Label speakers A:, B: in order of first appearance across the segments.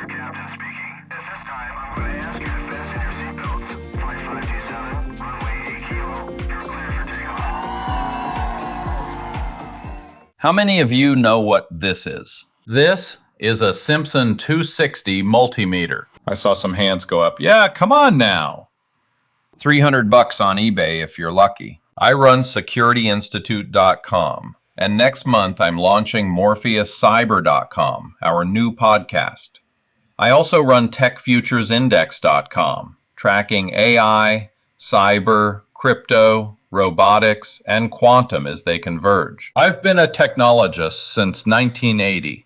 A: captain speaking. At this time, I'm going to ask you to fasten your seatbelts. Flight 527, runway 8 kilo. You're clear for takeoff.
B: How many of you know what this is? This is a Simpson 260 multimeter. I saw some hands go up. Yeah, come on now. $300 on eBay if you're lucky. I run securityinstitute.com, and next month I'm launching MorpheusCyber.com, our new podcast. I also run TechFuturesIndex.com, tracking AI, cyber, crypto, robotics, and quantum as they converge. I've been a technologist since 1980.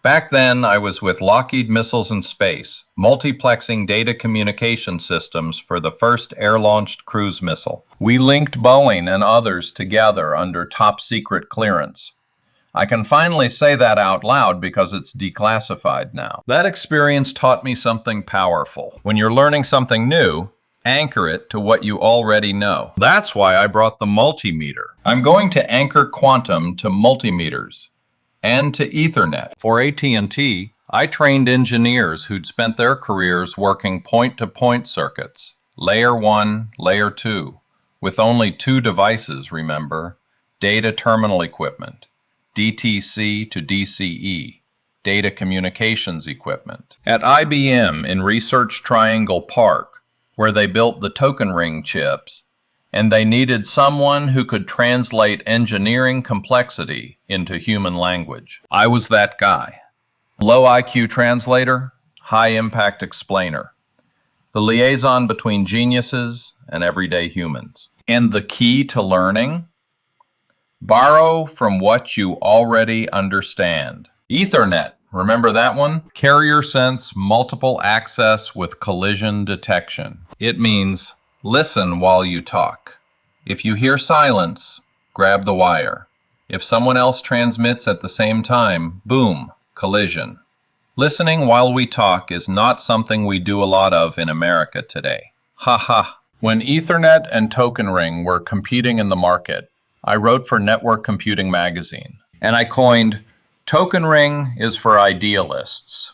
B: Back then, I was with Lockheed Missiles and Space, multiplexing data communication systems for the first air-launched cruise missile. We linked Boeing and others together under top-secret clearance. I can finally say that out loud because it's declassified now. That experience taught me something powerful. When you're learning something new, anchor it to what you already know. That's why I brought the multimeter. I'm going to anchor quantum to multimeters and to Ethernet. For AT&T, I trained engineers who'd spent their careers working point-to-point circuits, layer 1, layer 2, with only 2 devices, remember, data terminal equipment, DTC to DCE, data communications equipment. At IBM in Research Triangle Park, where they built the token ring chips, and they needed someone who could translate engineering complexity into human language. I was that guy. Low IQ translator, high impact explainer. The liaison between geniuses and everyday humans. And the key to learning? Borrow from what you already understand. Ethernet, remember that one? Carrier sense multiple access with collision detection. It means listen while you talk. If you hear silence, grab the wire. If someone else transmits at the same time, boom, collision. Listening while we talk is not something we do a lot of in America today. Ha ha. When Ethernet and Token Ring were competing in the market, I wrote for Network Computing magazine, and I coined, Token Ring is for idealists.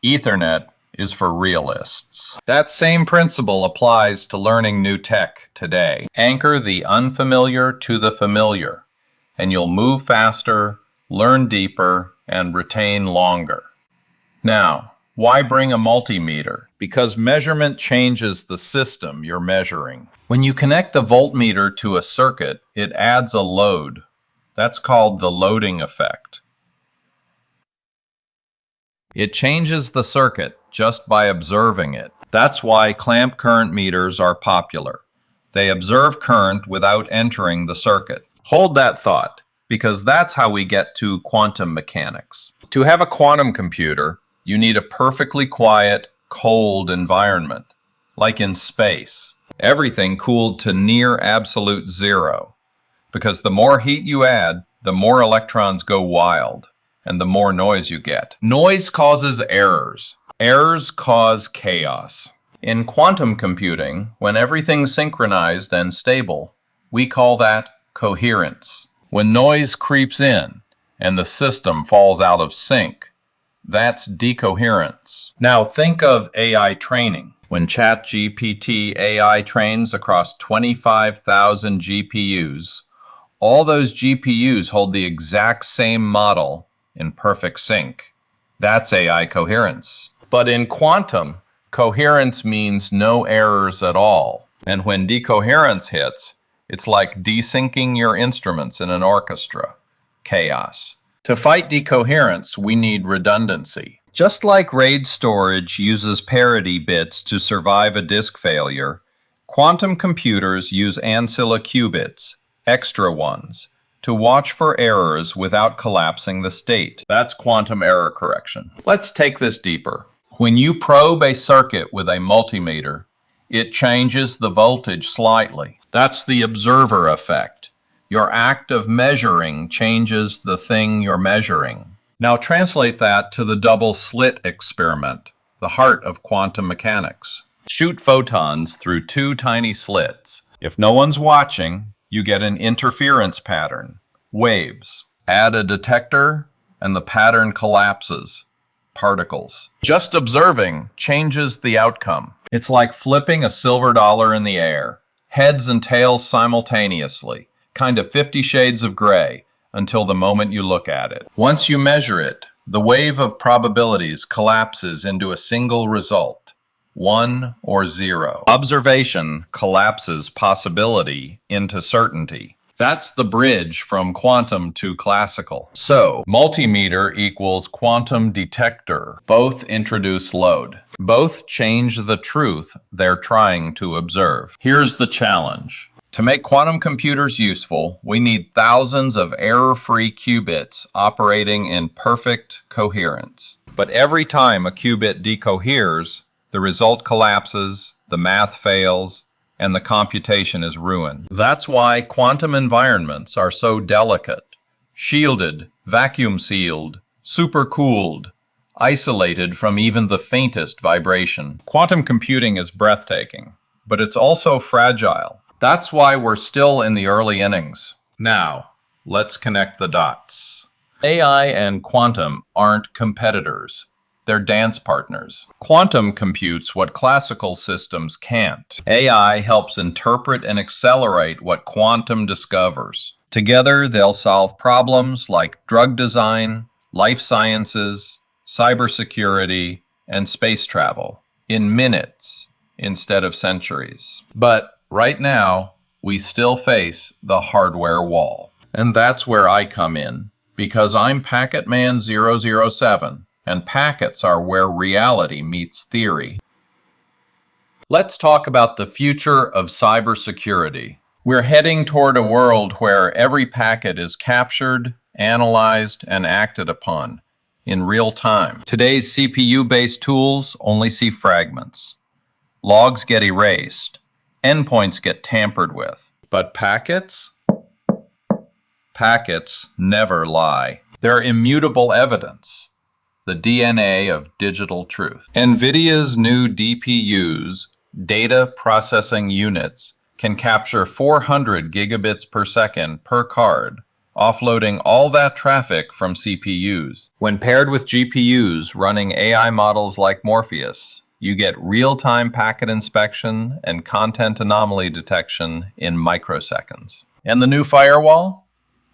B: Ethernet is for realists. That same principle applies to learning new tech today. Anchor the unfamiliar to the familiar, and you'll move faster, learn deeper, and retain longer. Now, why bring a multimeter? Because measurement changes the system you're measuring. When you connect the voltmeter to a circuit, it adds a load. That's called the loading effect. It changes the circuit just by observing it. That's why clamp current meters are popular. They observe current without entering the circuit. Hold that thought, because that's how we get to quantum mechanics. To have a quantum computer, you need a perfectly quiet, cold environment, like in space. Everything cooled to near absolute zero, because the more heat you add, the more electrons go wild, and the more noise you get. Noise causes errors. Errors cause chaos. In quantum computing, when everything's synchronized and stable, we call that coherence. When noise creeps in and the system falls out of sync, that's decoherence. Now think of AI training. When ChatGPT AI trains across 25,000 GPUs, all those GPUs hold the exact same model in perfect sync. That's AI coherence. But in quantum, coherence means no errors at all. And when decoherence hits, it's like desyncing your instruments in an orchestra. Chaos. To fight decoherence, we need redundancy. Just like RAID storage uses parity bits to survive a disk failure, quantum computers use ancilla qubits, extra ones, to watch for errors without collapsing the state. That's quantum error correction. Let's take this deeper. When you probe a circuit with a multimeter, it changes the voltage slightly. That's the observer effect. Your act of measuring changes the thing you're measuring. Now translate that to the double slit experiment, the heart of quantum mechanics. Shoot photons through 2 tiny slits. If no one's watching, you get an interference pattern, waves. Add a detector, and the pattern collapses. particles. Just observing changes the outcome. It's like flipping a silver dollar in the air, heads and tails simultaneously, kind of 50 shades of gray, until the moment you look at it. Once you measure it, the wave of probabilities collapses into a single result, 1 or 0. Observation collapses possibility into certainty. That's the bridge from quantum to classical. So, multimeter equals quantum detector. Both introduce load. Both change the truth they're trying to observe. Here's the challenge. To make quantum computers useful, we need thousands of error-free qubits operating in perfect coherence. But every time a qubit decoheres, the result collapses, the math fails, and the computation is ruined. That's why quantum environments are so delicate, shielded, vacuum-sealed, supercooled, isolated from even the faintest vibration. Quantum computing is breathtaking, but it's also fragile. That's why we're still in the early innings. Now, let's connect the dots. AI and quantum aren't competitors. They're dance partners. Quantum computes what classical systems can't. AI helps interpret and accelerate what quantum discovers. Together, they'll solve problems like drug design, life sciences, cybersecurity, and space travel in minutes instead of centuries. But right now, we still face the hardware wall. And that's where I come in, because I'm Packet Man 007, and packets are where reality meets theory. Let's talk about the future of cybersecurity. We're heading toward a world where every packet is captured, analyzed, and acted upon in real time. Today's CPU-based tools only see fragments. Logs get erased. Endpoints get tampered with. But packets? Packets never lie. They're immutable evidence, the DNA of digital truth. NVIDIA's new DPUs, data processing units, can capture 400 gigabits per second per card, offloading all that traffic from CPUs. When paired with GPUs running AI models like Morpheus, you get real-time packet inspection and content anomaly detection in microseconds. And the new firewall?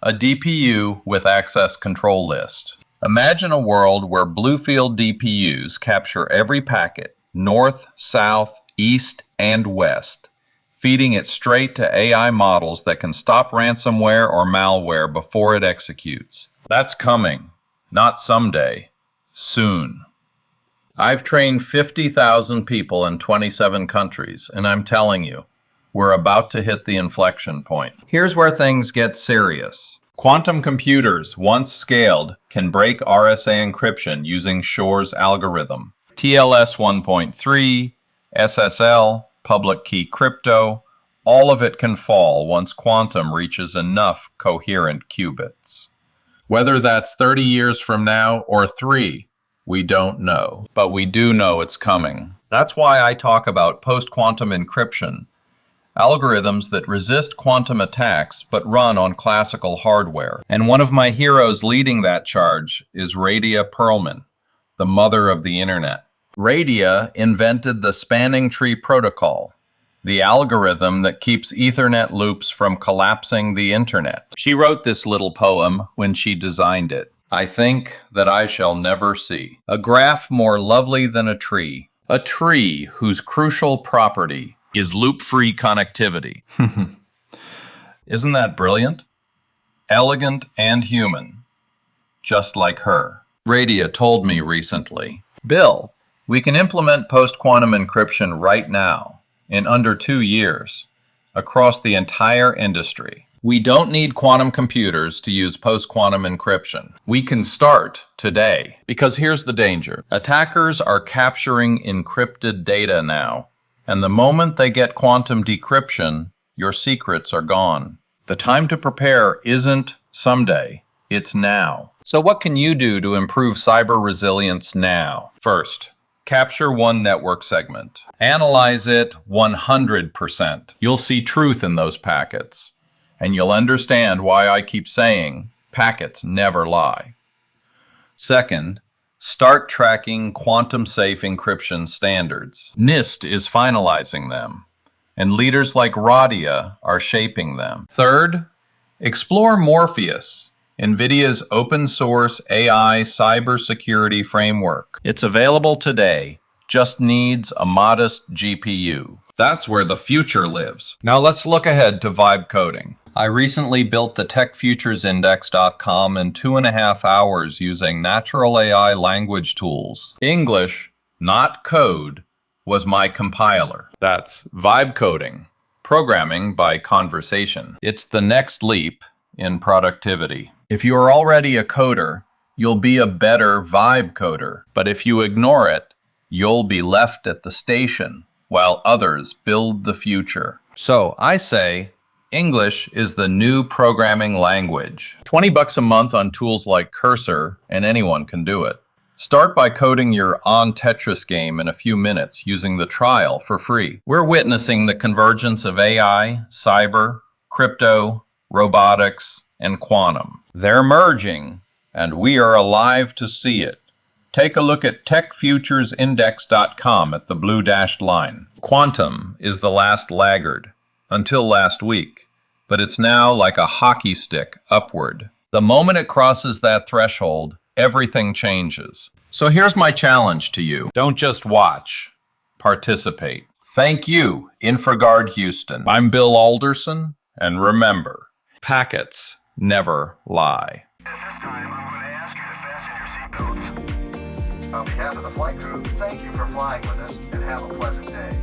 B: A DPU with access control list. Imagine a world where BlueField DPUs capture every packet, north, south, east, and west, feeding it straight to AI models that can stop ransomware or malware before it executes. That's coming. Not someday. Soon. I've trained 50,000 people in 27 countries, and I'm telling you, we're about to hit the inflection point. Here's where things get serious. Quantum computers, once scaled, can break RSA encryption using Shor's algorithm. TLS 1.3, SSL, public key crypto, all of it can fall once quantum reaches enough coherent qubits. Whether that's 30 years from now or 3, we don't know, but we do know it's coming. That's why I talk about post-quantum encryption, algorithms that resist quantum attacks but run on classical hardware. And one of my heroes leading that charge is Radia Perlman, the mother of the internet. Radia invented the spanning tree protocol, the algorithm that keeps Ethernet loops from collapsing the internet. She wrote this little poem when she designed it. I think that I shall never see a graph more lovely than a tree whose crucial property is loop-free connectivity. Isn't that brilliant? Elegant and human, just like her. Radia told me recently, Bill, we can implement post-quantum encryption right now, in under 2 years, across the entire industry. We don't need quantum computers to use post-quantum encryption. We can start today. Because here's the danger. Attackers are capturing encrypted data now. And the moment they get quantum decryption, your secrets are gone. The time to prepare isn't someday, it's now. So what can you do to improve cyber resilience now? First, capture one network segment. Analyze it 100%. You'll see truth in those packets. And you'll understand why I keep saying packets never lie. Second, start tracking quantum-safe encryption standards. NIST is finalizing them, and leaders like Radia are shaping them. Third, explore Morpheus, NVIDIA's open-source AI cybersecurity framework. It's available today, just needs a modest GPU. That's where the future lives. Now let's look ahead to vibe coding. I recently built the techfuturesindex.com in 2.5 hours using natural AI language tools. English, not code, was my compiler. That's vibe coding, programming by conversation. It's the next leap in productivity. If you are already a coder, you'll be a better vibe coder. But if you ignore it, you'll be left at the station while others build the future. So I say, English is the new programming language. $20 a month on tools like Cursor, and anyone can do it. Start by coding your On Tetris game in a few minutes using the trial for free. We're witnessing the convergence of AI, cyber, crypto, robotics, and quantum. They're merging, and we are alive to see it. Take a look at techfuturesindex.com at the blue dashed line. Quantum is the last laggard, until last week, but it's now like a hockey stick upward. The moment it crosses that threshold, everything changes. So here's my challenge to you. Don't just watch, participate. Thank you, InfraGard Houston. I'm Bill Alderson, and remember, packets never lie.
A: At this time, I'm going to ask you to fasten your seatbelts.
C: On behalf of the flight crew, thank you for flying with us and have a pleasant day.